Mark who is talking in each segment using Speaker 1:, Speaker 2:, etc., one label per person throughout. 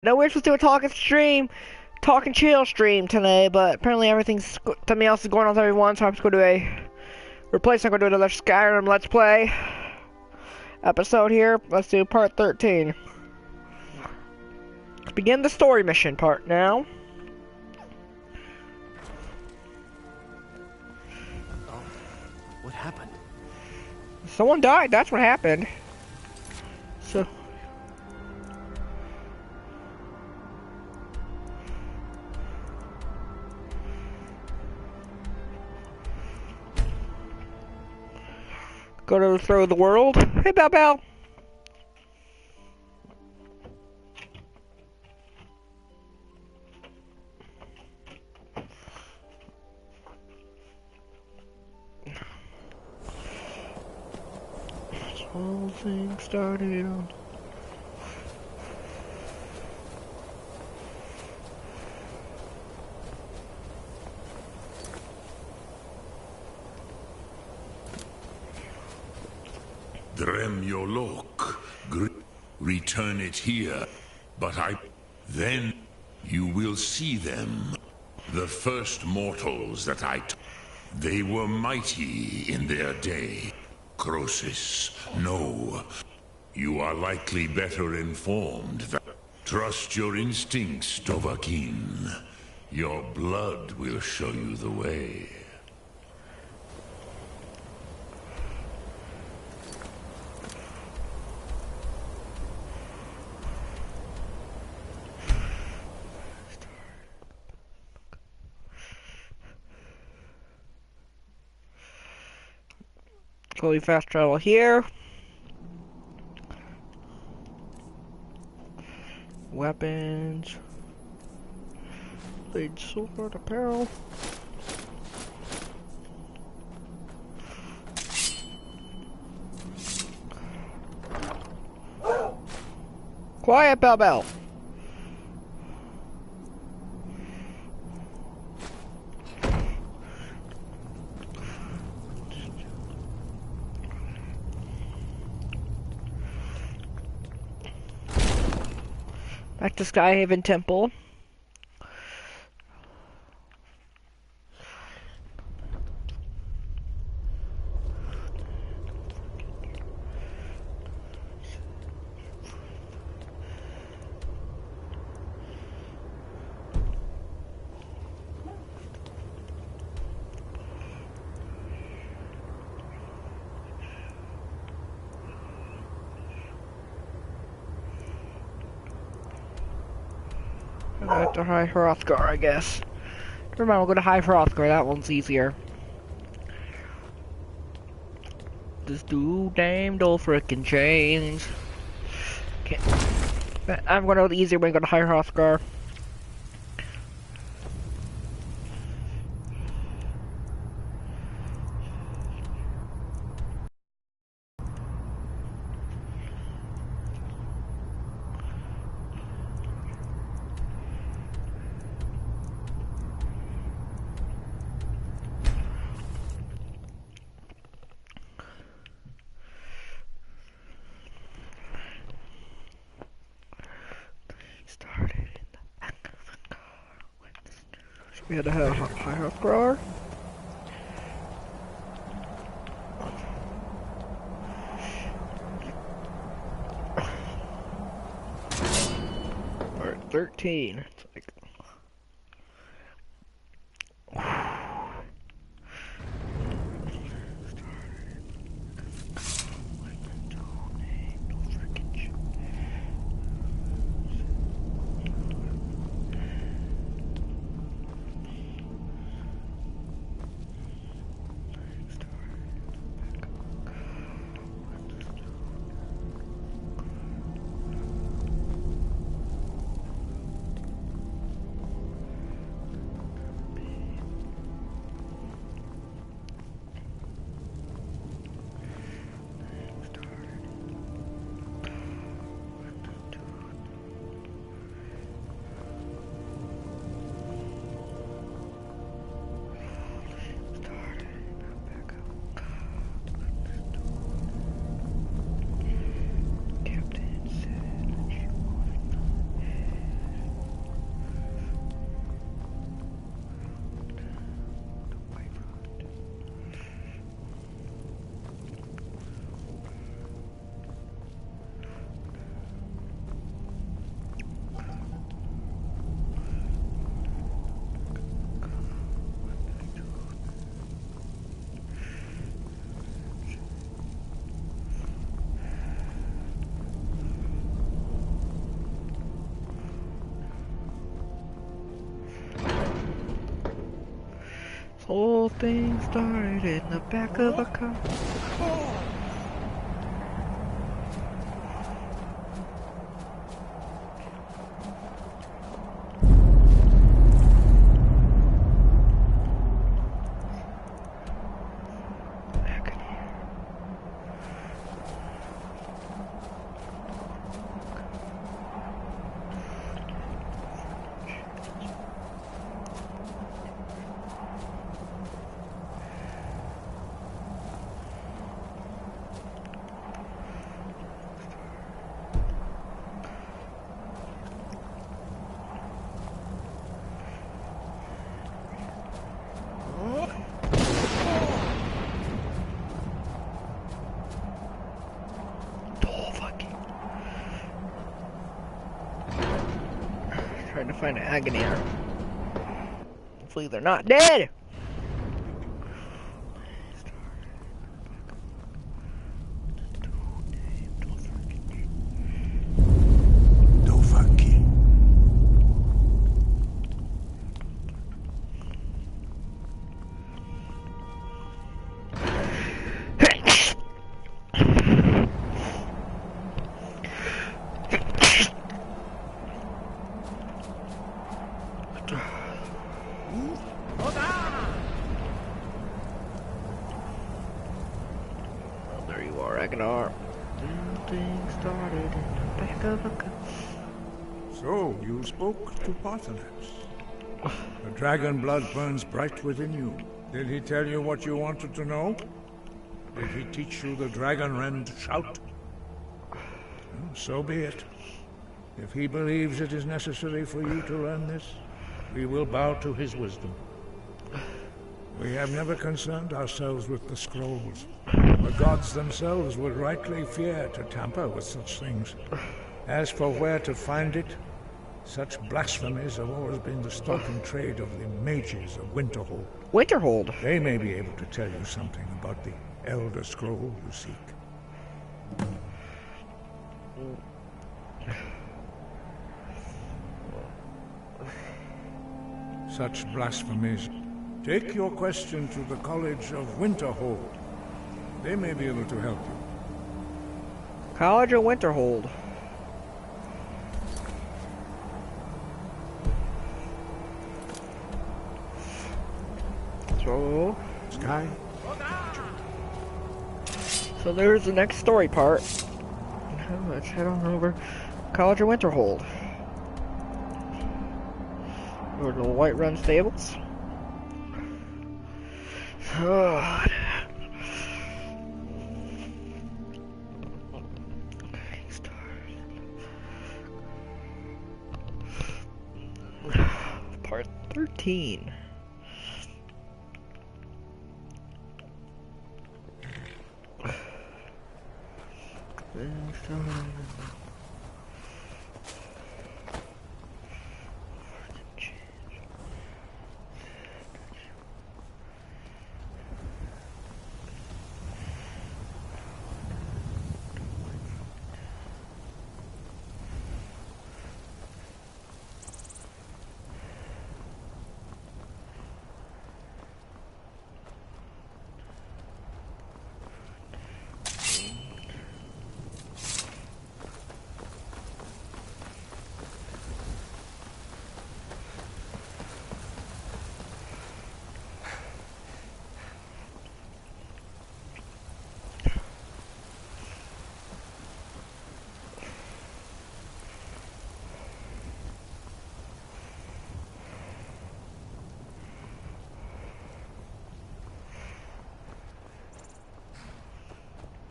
Speaker 1: No, we're supposed to do a talking chill stream today, but apparently something else is going on with everyone, so I'm just going to do a replace. I'm going to do another Skyrim Let's Play episode here. Let's do part 13. Let's begin the story mission part now.
Speaker 2: Oh, what happened?
Speaker 1: Someone died, that's what happened. So... go to the throw of the world. Hey, Bell Bell. This whole thing started on...
Speaker 3: Stormcloak, return it here, but then you will see them. The first mortals that they were mighty in their day. Croesus, no. You are likely better informed. Trust your instincts, Dovahkiin. Your blood will show you the way.
Speaker 1: Slowly fast travel here. Weapons. Blade, sword, apparel. Quiet, Bell Bell. Back to Skyhaven Temple. Back to High Hrothgar, I guess. Never mind, we'll go to High Hrothgar, that one's easier. Just do damned old frickin' change. Okay. I'm gonna go the easier way and go to High Hrothgar. Started in the back of the car with the news. We had to have High Hrothgar. Part 13. It's like... whole thing started in the back of a car. Trying to find an agony. Hopefully they're not dead.
Speaker 4: So, you spoke to Parthenos. The dragon blood burns bright within you. Did he tell you what you wanted to know? Did he teach you the dragon rend shout? Well, so be it. If he believes it is necessary for you to learn this, we will bow to his wisdom. We have never concerned ourselves with the scrolls. The gods themselves would rightly fear to tamper with such things. As for where to find it, such blasphemies have always been the stock in trade of the mages of Winterhold.
Speaker 1: Winterhold?
Speaker 4: They may be able to tell you something about the Elder Scroll you seek. Such blasphemies. Take your question to the College of Winterhold. They may be able to help you.
Speaker 1: College of Winterhold.
Speaker 4: Sky?
Speaker 1: So there's the next story part. Now let's head on over College of Winterhold. Over to the Whiterun stables. Oh. Part 13.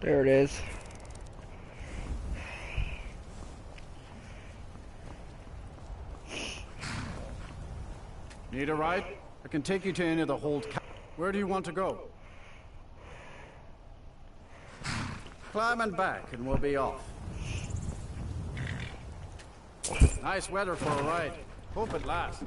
Speaker 1: There it is.
Speaker 2: Need a ride? I can take you to any of the hold. Where do you want to go? Climb and back, and we'll be off. Nice weather for a ride. Hope it lasts.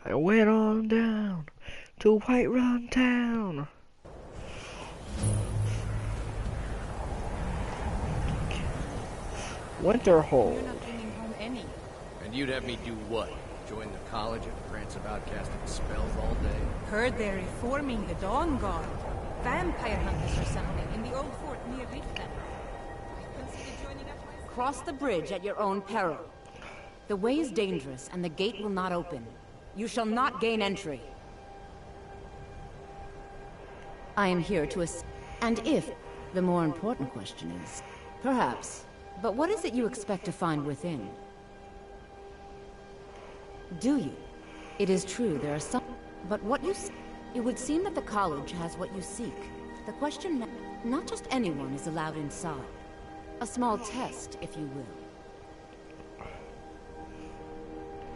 Speaker 1: I went on down to Whiterun Town. Winterhold.
Speaker 5: You're not bringing home any.
Speaker 6: And you'd have me do what? Join the college and prance about casting spells all day?
Speaker 5: Heard they're reforming the Dawn Guard. Vampire hunters or something in the old fort near Richland. Consider joining up myself.
Speaker 7: Cross the bridge at your own peril. The way is dangerous, and the gate will not open. You shall not gain entry. I am here to and if... The more important question is... Perhaps. But what is it you expect to find within? Do you? It is true, there are some... But what you... It would seem that the college has what you seek. The question... Not just anyone is allowed inside. A small test, if you will.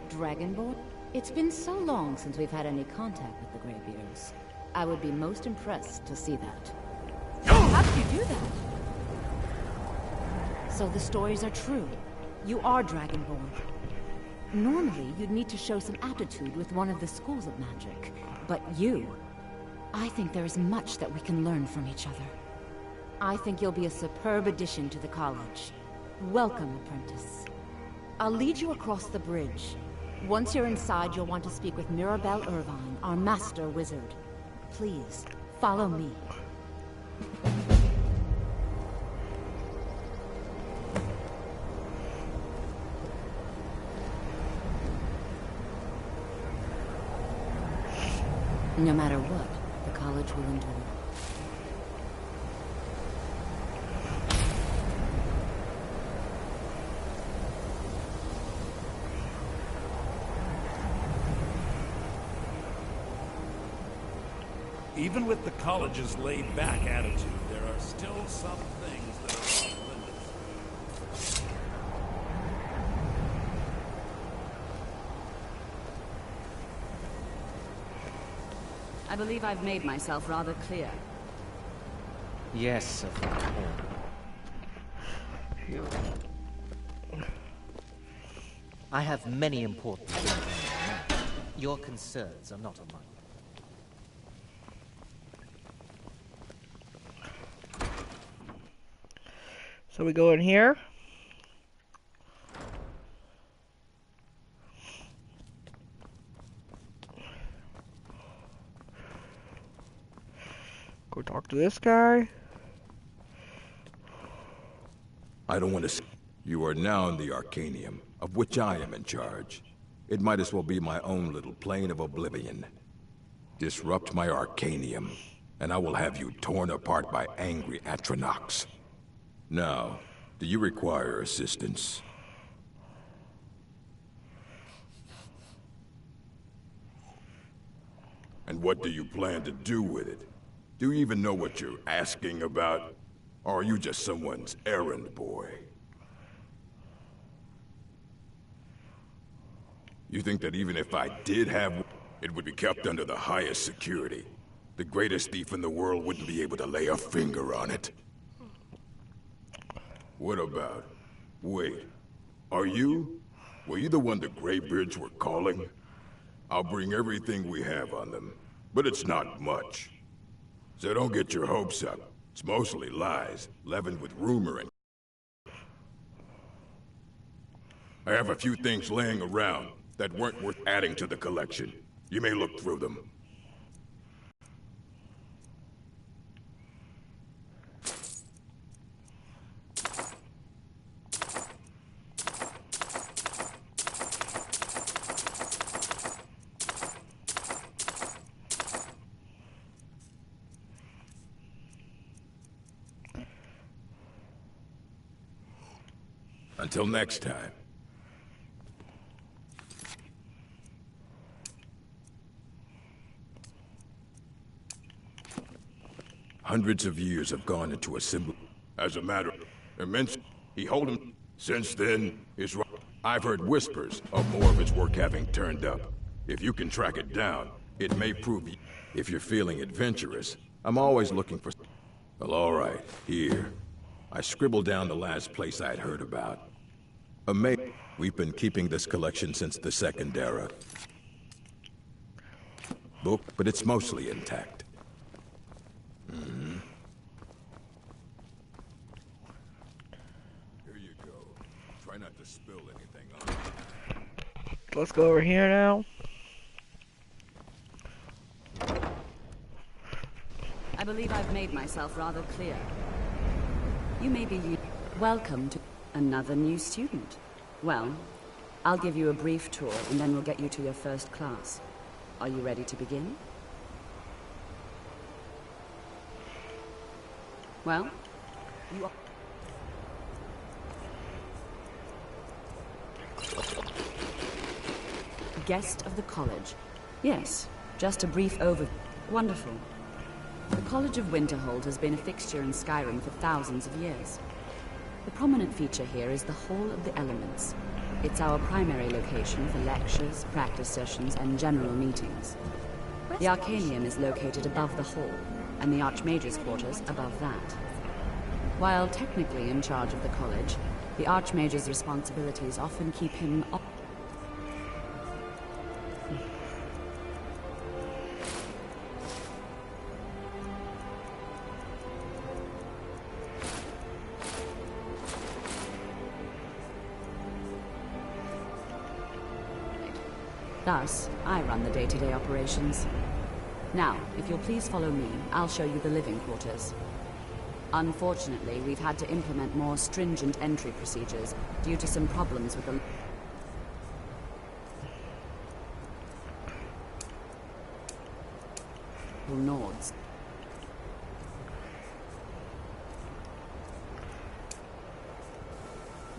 Speaker 7: Dragonborn? It's been so long since we've had any contact with the Greybeards. I would be most impressed to see that. How did you do that? So the stories are true. You are Dragonborn. Normally, you'd need to show some aptitude with one of the schools of magic. But you... I think there is much that we can learn from each other. I think you'll be a superb addition to the college. Welcome, apprentice. I'll lead you across the bridge. Once you're inside, you'll want to speak with Mirabelle Irvine, our master wizard. Please, follow me. No matter what, the college will endure.
Speaker 4: Even with the college's laid-back attitude, there are still some things that are off limits.
Speaker 7: I believe I've made myself rather clear.
Speaker 6: Yes, of course.
Speaker 8: I have many important things on my mind. Your concerns are not on mine.
Speaker 1: So we go in here. Go talk to this guy.
Speaker 9: I don't want to... You are now in the Arcanium, of which I am in charge. It might as well be my own little plane of oblivion. Disrupt my Arcanium, and I will have you torn apart by angry Atronachs. Now, do you require assistance? And what do you plan to do with it? Do you even know what you're asking about? Or are you just someone's errand boy? You think that even if I did have, it would be kept under the highest security? The greatest thief in the world wouldn't be able to lay a finger on it? What about... Wait, were you the one the Greybeards were calling? I'll bring everything we have on them, but it's not much. So don't get your hopes up. It's mostly lies, leavened with rumor and... I have a few things laying around that weren't worth adding to the collection. You may look through them. Until next time. Hundreds of years have gone into a symbol. As a matter of immense, he hold him. Since then, I've heard whispers of more of his work having turned up. If you can track it down, it may prove you. If you're feeling adventurous, I'm always looking for... Well, all right, here. I scribbled down the last place I'd heard about. We've been keeping this collection since the Second Era. Book, but it's mostly intact. Here you go.
Speaker 1: Let's go over here now.
Speaker 10: I believe I've made myself rather clear. You may be welcome to another new student. Well, I'll give you a brief tour and then we'll get you to your first class. Are you ready to begin? Well, you are... Guest of the college. Yes, just a brief overview. Wonderful. The College of Winterhold has been a fixture in Skyrim for thousands of years. The prominent feature here is the Hall of the Elements. It's our primary location for lectures, practice sessions, and general meetings. The Arcanium is located above the hall, and the Archmage's quarters above that. While technically in charge of the college, the Archmage's responsibilities often keep him up. Thus, I run the day-to-day operations. Now, if you'll please follow me, I'll show you the living quarters. Unfortunately, we've had to implement more stringent entry procedures due to some problems with the... Nords.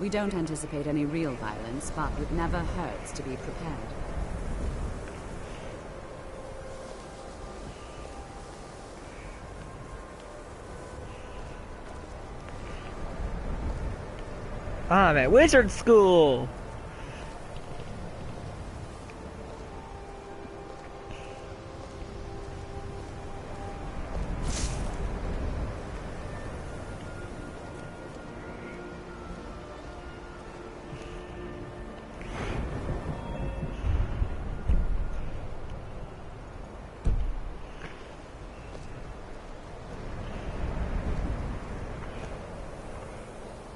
Speaker 10: We don't anticipate any real violence, but it never hurts to be prepared.
Speaker 1: I'm at wizard school.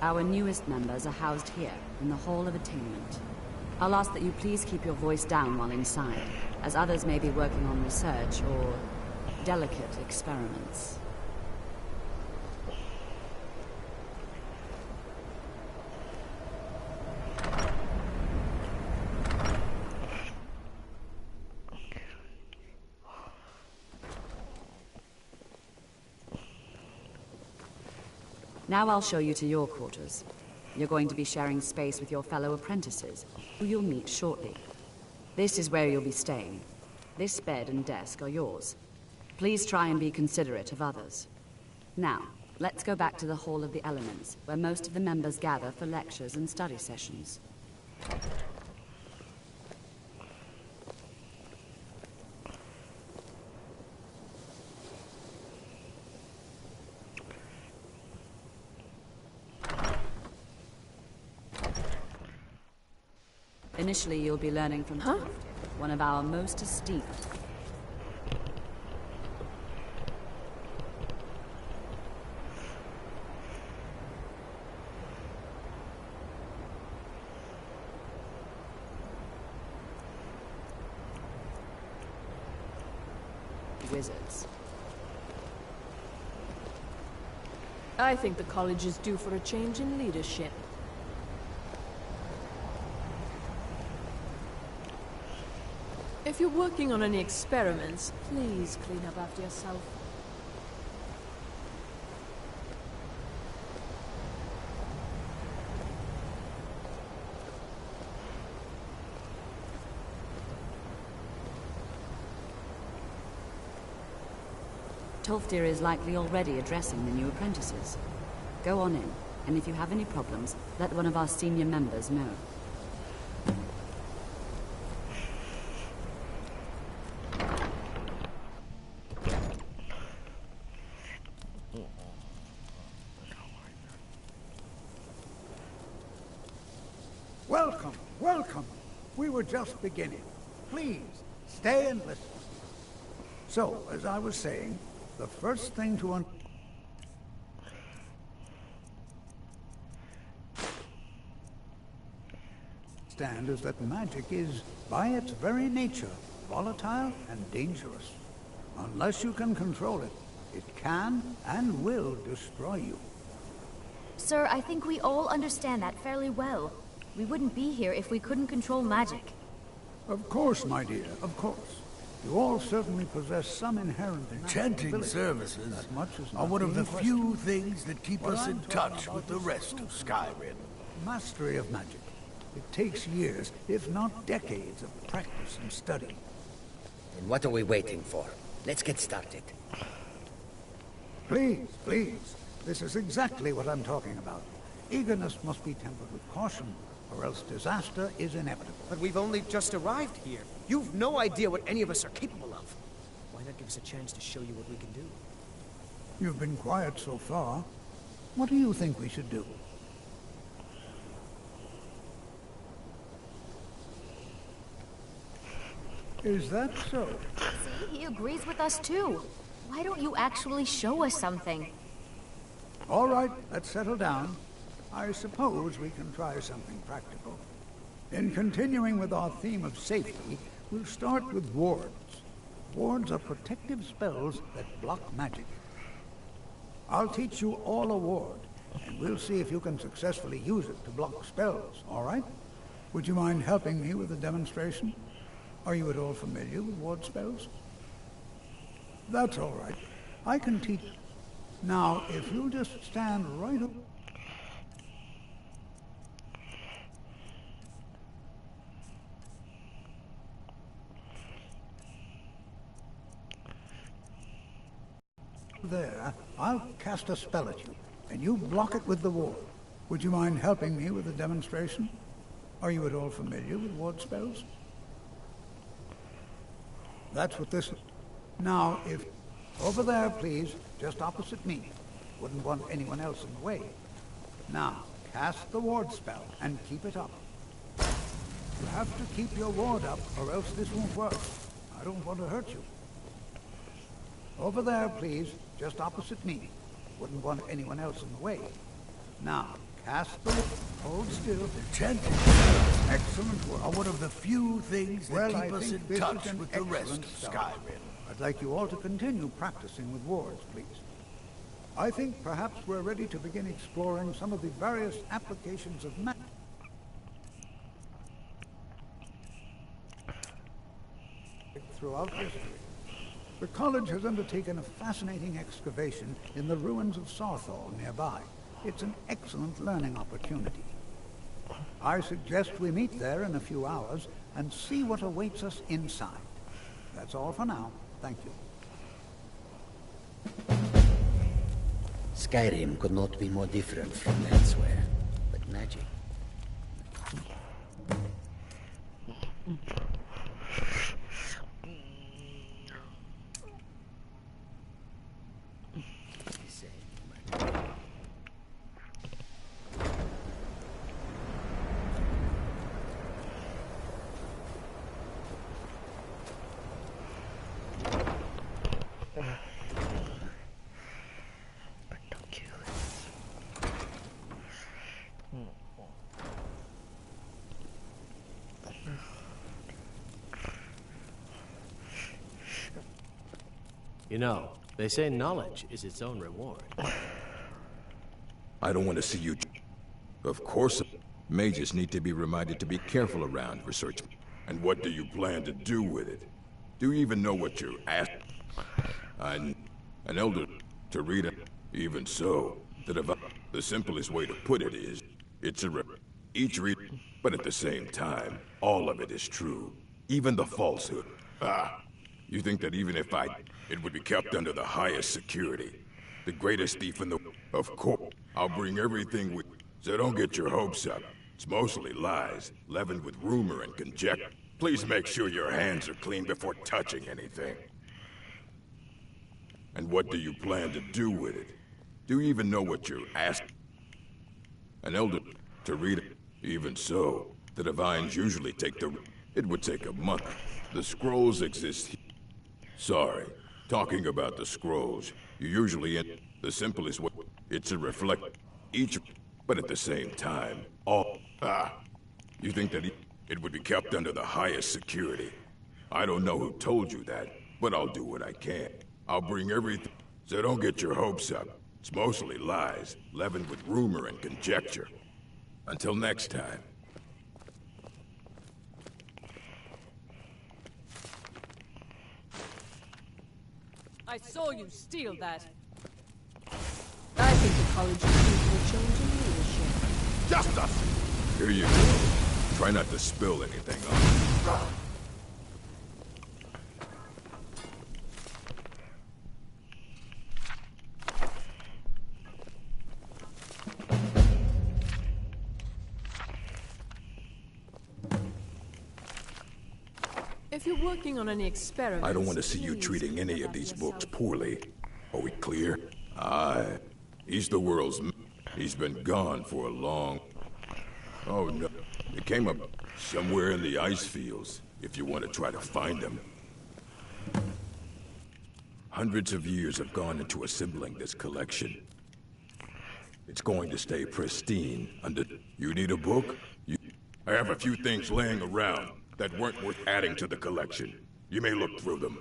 Speaker 10: Our newest members are housed here, in the Hall of Attainment. I'll ask that you please keep your voice down while inside, as others may be working on research or delicate experiments. Now I'll show you to your quarters. You're going to be sharing space with your fellow apprentices, who you'll meet shortly. This is where you'll be staying. This bed and desk are yours. Please try and be considerate of others. Now, let's go back to the Hall of the Elements, where most of the members gather for lectures and study sessions. Initially, you'll be learning from one of our most esteemed. Wizards.
Speaker 11: I think the college is due for a change in leadership. If you're working on any experiments, please clean up after yourself.
Speaker 10: Tolfdir is likely already addressing the new apprentices. Go on in, and if you have any problems, let one of our senior members know.
Speaker 12: Welcome, welcome. We were just beginning. Please, stay and listen. So, as I was saying, the first thing to understand is that magic is, by its very nature, volatile and dangerous. Unless you can control it, it can and will destroy you.
Speaker 13: Sir, I think we all understand that fairly well. We wouldn't be here if we couldn't control magic.
Speaker 12: Of course, my dear, of course. You all certainly possess some inherent
Speaker 14: Chanting
Speaker 12: ability,
Speaker 14: services
Speaker 12: as much as
Speaker 14: are
Speaker 12: not
Speaker 14: one of the
Speaker 12: being
Speaker 14: few
Speaker 12: questioned.
Speaker 14: things that keep
Speaker 12: What
Speaker 14: us
Speaker 12: I'm
Speaker 14: in
Speaker 12: talking
Speaker 14: touch
Speaker 12: about
Speaker 14: with the
Speaker 12: is
Speaker 14: rest of Skyrim.
Speaker 12: Mastery of magic. It takes years, if not decades, of practice and study.
Speaker 15: And what are we waiting for? Let's get started.
Speaker 12: Please, please. This is exactly what I'm talking about. Eagerness must be tempered with caution, or else disaster is inevitable.
Speaker 6: But we've only just arrived here. You've no idea what any of us are capable of. Why not give us a chance to show you what we can do?
Speaker 12: You've been quiet so far. What do you think we should do? Is that so?
Speaker 13: See, he agrees with us too. Why don't you actually show us something?
Speaker 12: All right, let's settle down. I suppose we can try something practical. In continuing with our theme of safety, we'll start with wards. Wards are protective spells that block magic. I'll teach you all a ward, and we'll see if you can successfully use it to block spells, all right? Would you mind helping me with the demonstration? Are you at all familiar with ward spells? That's all right. I can teach. Now, if you'll just stand right up. There, I'll cast a spell at you, and you block it with the ward. Would you mind helping me with the demonstration? Are you at all familiar with ward spells? That's what this is. Now, if... Over there, please, just opposite me. Wouldn't want anyone else in the way. Now, cast the ward spell, and keep it up. You have to keep your ward up, or else this won't work. I don't want to hurt you. Over there, please, just opposite me. Wouldn't want anyone else in the way. Now, cast the... Hold still.
Speaker 14: Chanting
Speaker 12: Excellent work.
Speaker 14: are one of the few things that keep us in touch with the rest of
Speaker 12: start.
Speaker 14: Skyrim.
Speaker 12: I'd like you all to continue practicing with wards, please. I think perhaps we're ready to begin exploring some of the various applications of magic throughout history. The college has undertaken a fascinating excavation in the ruins of Sarthal nearby. It's an excellent learning opportunity. I suggest we meet there in a few hours and see what awaits us inside. That's all for now. Thank you.
Speaker 15: Skyrim could not be more different from elsewhere, but magic.
Speaker 6: You know, they say knowledge is its own reward.
Speaker 9: I don't want to see you... Of course, mages need to be reminded to be careful around research. And what do you plan to do with it? Do you even know what you're asking? An elder to read it. Even so, the simplest way to put it is, it's each read, but at the same time, all of it is true. Even the falsehood. You think that even if it would be kept under the highest security. The greatest thief in the... Of course, I'll bring everything with... So don't get your hopes up. It's mostly lies, leavened with rumor and conjecture. Please make sure your hands are clean before touching anything. And what do you plan to do with it? Do you even know what you're asking? An elder to read it. Even so, the divines usually take the... It would take a month. The scrolls exist here. Sorry. Talking about the scrolls, you usually end the simplest way. It's a reflect each, but at the same time, all. You think that It would be kept under the highest security. I don't know who told you that, but I'll do what I can. I'll bring everything, so don't get your hopes up. It's mostly lies, leavened with rumor and conjecture. Until next time.
Speaker 11: I saw you steal that. I think the college needs a change in leadership.
Speaker 9: Justice! Here you go. Try not to spill anything on me.
Speaker 11: If you're working on any experiments...
Speaker 9: I don't want to see you treating any of these books poorly. Are we clear? Aye. He's the world's... He's been gone for a long... Oh no. It came up somewhere in the ice fields, if you want to try to find him. Hundreds of years have gone into assembling this collection. It's going to stay pristine under... You need a book? I have a few things laying around that weren't worth adding to the collection. You may look through them.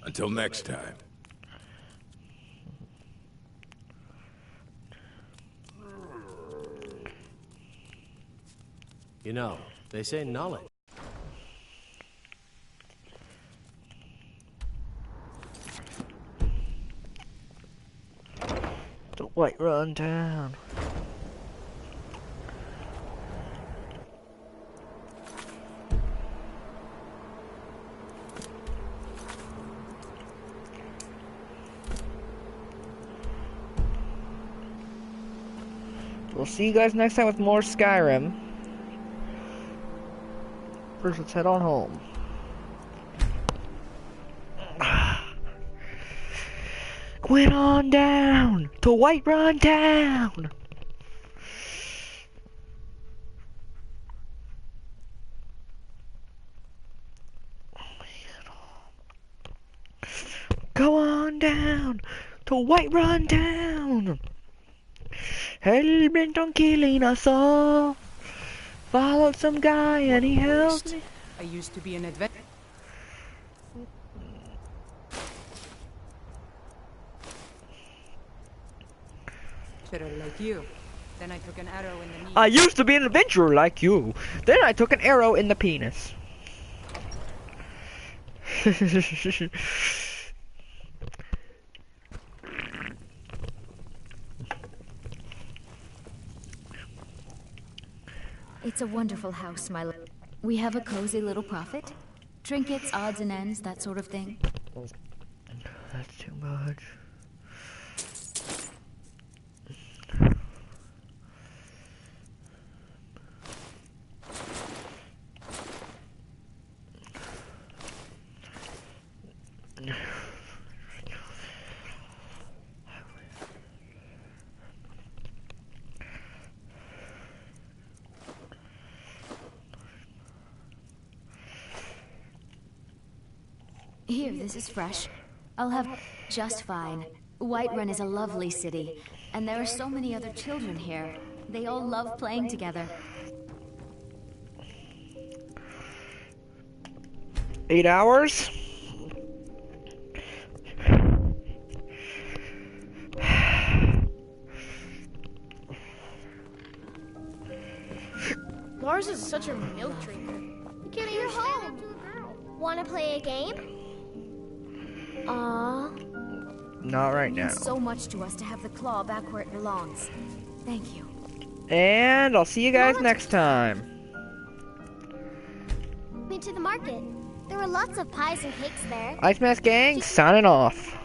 Speaker 9: Until next time.
Speaker 16: You know, they say knowledge.
Speaker 1: The White Run down. We'll see you guys next time with more Skyrim. First, let's head on home. Went on down to White Run Town. Go on down to White Run Town. Hell bent on killing us all. Followed some guy and he helped me.
Speaker 5: I used to be an adventurer. Like you. Then I took an arrow in the knee.
Speaker 1: I used to be an adventurer like you. Then I took an arrow in the penis.
Speaker 13: It's a wonderful house, my love. We have a cozy little profit. Trinkets, odds and ends, that sort of thing.
Speaker 1: That's too much.
Speaker 13: Here, this is fresh. I'll have just fine. Whiterun is a lovely city, and there are so many other children here. They all love playing together.
Speaker 1: 8 hours?
Speaker 17: Lars is such a milk drinker. You can't even stand up to a girl. Wanna play a game?
Speaker 13: Aww.
Speaker 1: Not right
Speaker 13: It
Speaker 1: now.
Speaker 13: means so much to us to have the claw back where it belongs. Thank you.
Speaker 1: And I'll see you guys next time.
Speaker 17: Me to the market. There were lots of pies and cakes there.
Speaker 1: Ice Mask Gang, signing off.